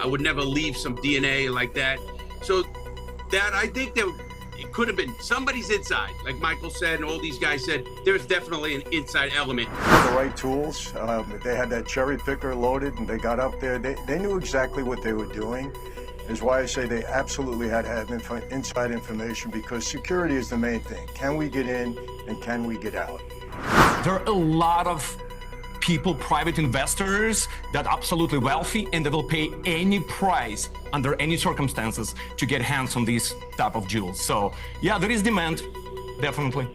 I would never leave some DNA like that. So that I think that it could have been somebody's inside, like Michael said, and all these guys said. There's definitely an inside element. The right tools. They had that cherry picker loaded, and they got up there. They knew exactly what they were doing. Is why I say they absolutely had to have inside information, because security is the main thing. Can we get in and can we get out? There are a lot of people, private investors, that are absolutely wealthy and they will pay any price under any circumstances to get hands on these type of jewels. So yeah, there is demand, definitely.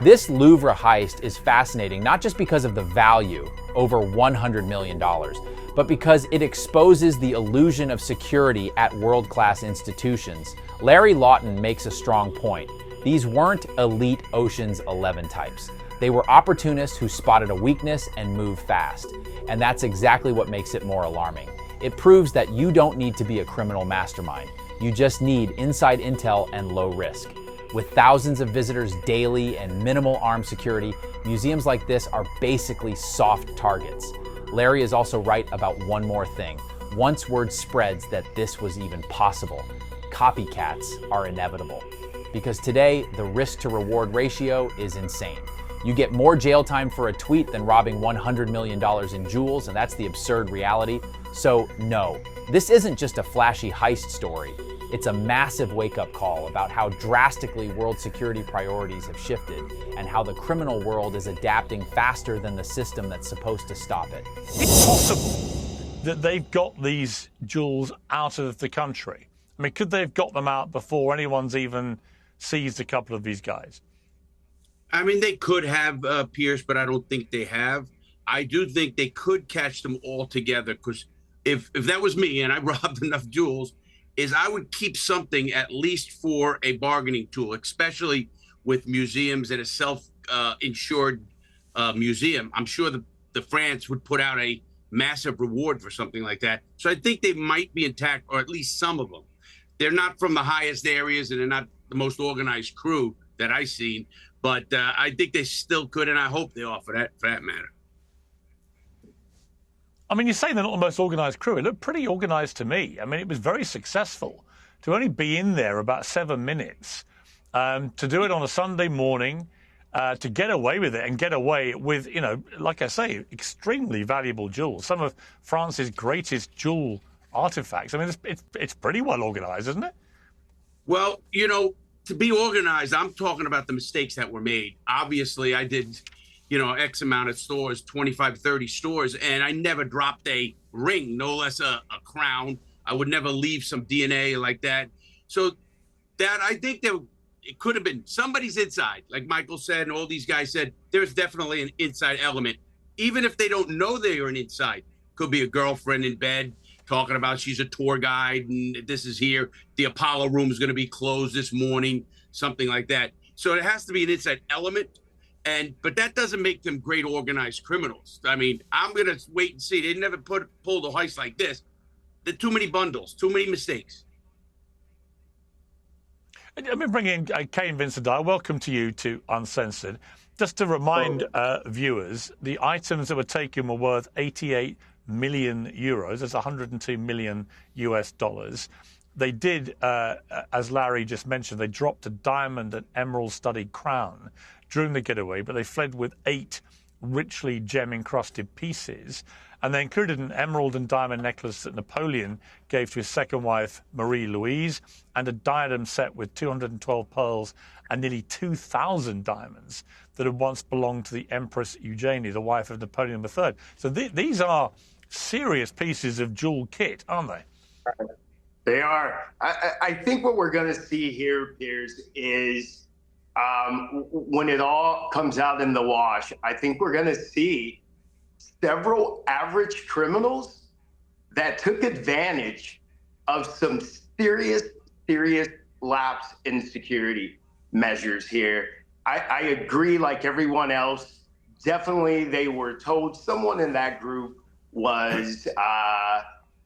This Louvre heist is fascinating, not just because of the value, over $100 million, but because it exposes the illusion of security at world-class institutions. Larry Lawton makes a strong point. These weren't elite Ocean's 11 types. They were opportunists who spotted a weakness and moved fast. And that's exactly what makes it more alarming. It proves that you don't need to be a criminal mastermind. You just need inside intel and low risk. With thousands of visitors daily and minimal armed security, museums like this are basically soft targets. Larry is also right about one more thing. Once word spreads that this was even possible, copycats are inevitable. Because today, the risk to reward ratio is insane. You get more jail time for a tweet than robbing $100 million in jewels, and that's the absurd reality. So no, this isn't just a flashy heist story. It's a massive wake-up call about how drastically world security priorities have shifted and how the criminal world is adapting faster than the system that's supposed to stop it. It's possible that they've got these jewels out of the country. I mean, could they have got them out before anyone's even seized a couple of these guys? I mean, they could have, Piers, but I don't think they have. I do think they could catch them all together, because if that was me and I robbed enough jewels, is I would keep something at least for a bargaining tool, especially with museums and a self-insured museum. I'm sure the France would put out a massive reward for something like that. So I think they might be intact, or at least some of them. They're not from the highest areas, and they're not the most organized crew that I've seen, but I think they still could, and I hope they are for that matter. I mean, you say they're not the most organized crew. It looked pretty organized to me. I mean, it was very successful to only be in there about 7 minutes, to do it on a Sunday morning, to get away with it and get away with, you know, like I say, extremely valuable jewels, some of France's greatest jewel artifacts. I mean, it's pretty well organized, isn't it? Well, you know, to be organized, I'm talking about the mistakes that were made. Obviously, I did, you know, X amount of stores, 25, 30 stores, and I never dropped a ring, no less a crown. I would never leave some DNA like that. So that, I think that it could have been somebody's inside, like Michael said, and all these guys said. There's definitely an inside element, even if they don't know they are an inside. Could be a girlfriend in bed talking about she's a tour guide and this is here. The Apollo room is going to be closed this morning, something like that. So it has to be an inside element. But that doesn't make them great organized criminals. I mean, I'm going to wait and see. They never pulled a heist like this. There are too many bundles, too many mistakes. Let me bring in Cain, Vincent, Dyer. Welcome to you to Uncensored. Just to remind viewers, the items that were taken were worth 88 million euros. That's 102 million US dollars. They did, as Larry just mentioned, they dropped a diamond and emerald studded crown during the getaway, but they fled with 8 richly gem-encrusted pieces, and they included an emerald and diamond necklace that Napoleon gave to his second wife, Marie-Louise, and a diadem set with 212 pearls and nearly 2,000 diamonds that had once belonged to the Empress Eugenie, the wife of Napoleon III. So these are serious pieces of jewel kit, aren't they? They are. I think what we're going to see here, Piers, is when it all comes out in the wash, I think we're going to see several average criminals that took advantage of some serious lapse in security measures here. I agree, like everyone else, definitely they were told, someone in that group was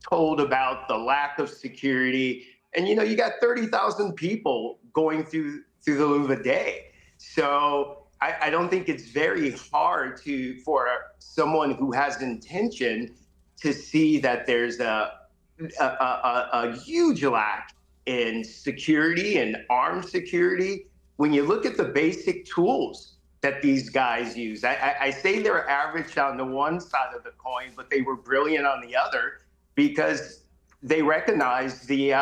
told about the lack of security. And, you know, you got 30,000 people going through the Louvre a day. So I don't think it's very hard for someone who has intention to see that there's a a huge lack in security and armed security. When you look at the basic tools that these guys use, I say they're average on the one side of the coin, but they were brilliant on the other because they recognized the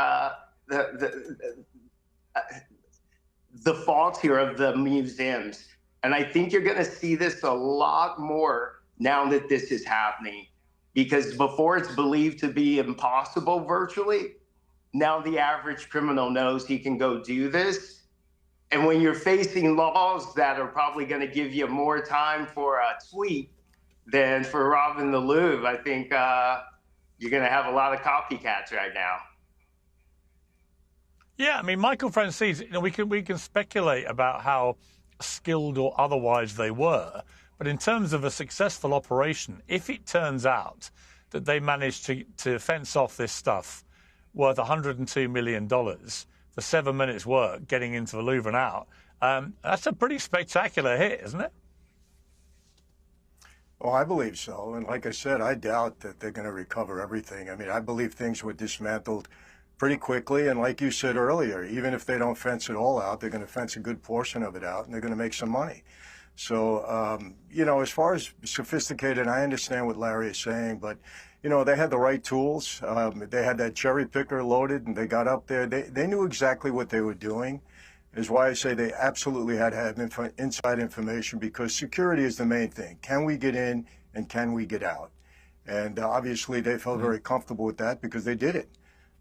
faults here of the museums. And I think you're going to see this a lot more now that this is happening, because before it's believed to be impossible virtually, now the average criminal knows he can go do this. And when you're facing laws that are probably going to give you more time for a tweet than for robbing the Louvre, I think you're going to have a lot of copycats right now. Yeah, I mean, Michael Franzese, we can speculate about how skilled or otherwise they were, but in terms of a successful operation, if it turns out that they managed to fence off this stuff worth $102 million for 7 minutes work getting into the Louvre and out, that's a pretty spectacular hit, isn't it? Oh, I believe so. And like I said, I doubt that they're going to recover everything. I mean, I believe things were dismantled pretty quickly. And like you said earlier, even if they don't fence it all out, they're going to fence a good portion of it out and they're going to make some money. So, you know, as far as sophisticated, I understand what Larry is saying, but, you know, they had the right tools. They had that cherry picker loaded and they got up there. They knew exactly what they were doing. Is why I say they absolutely had to have inside information, because security is the main thing. Can we get in and can we get out? And obviously they felt very comfortable with that because they did it.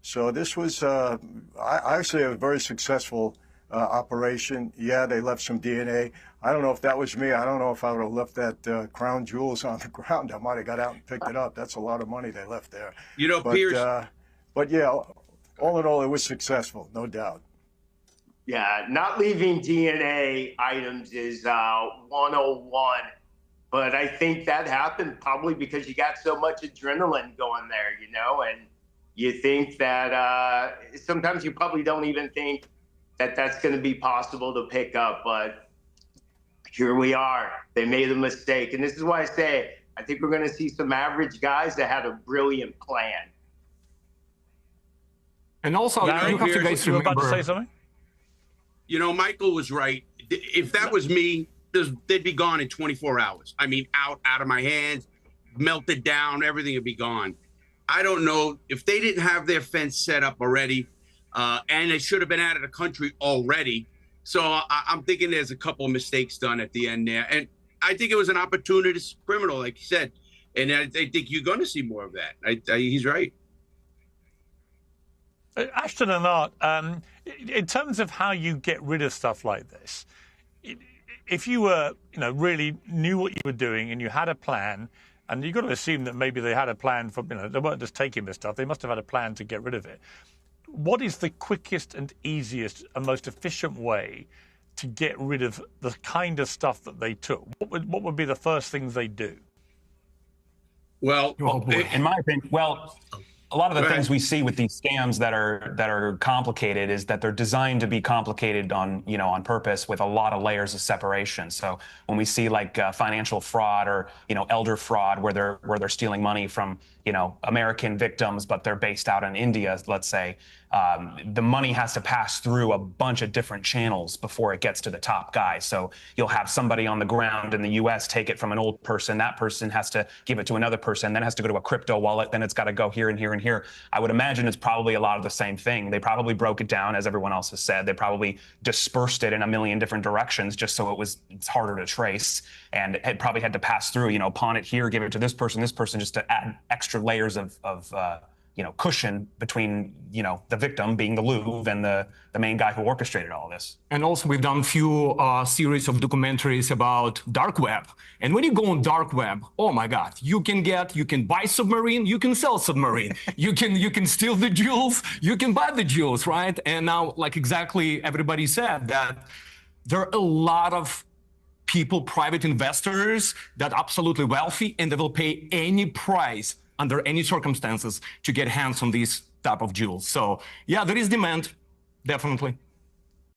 So this was, I say, a very successful operation. Yeah, they left some DNA. I don't know if that was me. I don't know if I would have left that crown jewels on the ground. I might have got out and picked it up. That's a lot of money they left there. You know, Piers. But yeah, all in all, it was successful, no doubt. Yeah, not leaving DNA items is 101. But I think that happened probably because you got so much adrenaline going there, you know, and you think that sometimes you probably don't even think that that's going to be possible to pick up. But here we are. They made a mistake. And this is why I say I think we're going to see some average guys that had a brilliant plan. And also, Larry, you have to guys you were remember... about to say something? You know, Michael was right. If that was me, they'd be gone in 24 hours. I mean, out of my hands, melted down, everything would be gone. I don't know if they didn't have their fence set up already, and they should have been out of the country already. So I'm thinking there's a couple of mistakes done at the end there. And I think it was an opportunist criminal, like you said. And I think you're going to see more of that. He's right. Ashton and Art, in terms of how you get rid of stuff like this, if you were, really knew what you were doing and you had a plan, and you've got to assume that maybe they had a plan for, they weren't just taking this stuff, they must have had a plan to get rid of it. What is the quickest and easiest and most efficient way to get rid of the kind of stuff that they took? What would be the first things they do? Well, in my opinion, a lot of the things we see with these scams that are complicated is that they're designed to be complicated on purpose, with a lot of layers of separation. So when we see like financial fraud or elder fraud, where they're stealing money from American victims, but they're based out in India, let's say, the money has to pass through a bunch of different channels before it gets to the top guy. So you'll have somebody on the ground in the US take it from an old person. That person has to give it to another person, then it has to go to a crypto wallet, then it's got to go here and here and here. I would imagine it's probably a lot of the same thing. They probably broke it down, as everyone else has said. They probably dispersed it in a million different directions just so it's harder to trace. And it probably had to pass through, pawn it here, give it to this person, just to add extra layers of cushion between, the victim being the Louvre and the main guy who orchestrated all this. And also we've done a few series of documentaries about dark web. And when you go on dark web, oh my God, you can buy submarine, you can sell submarine, you can steal the jewels, you can buy the jewels, right? And now, like exactly everybody said, that there are a lot of people, private investors, that are absolutely wealthy, and they will pay any price under any circumstances to get hands on these type of jewels. So yeah, there is demand, definitely.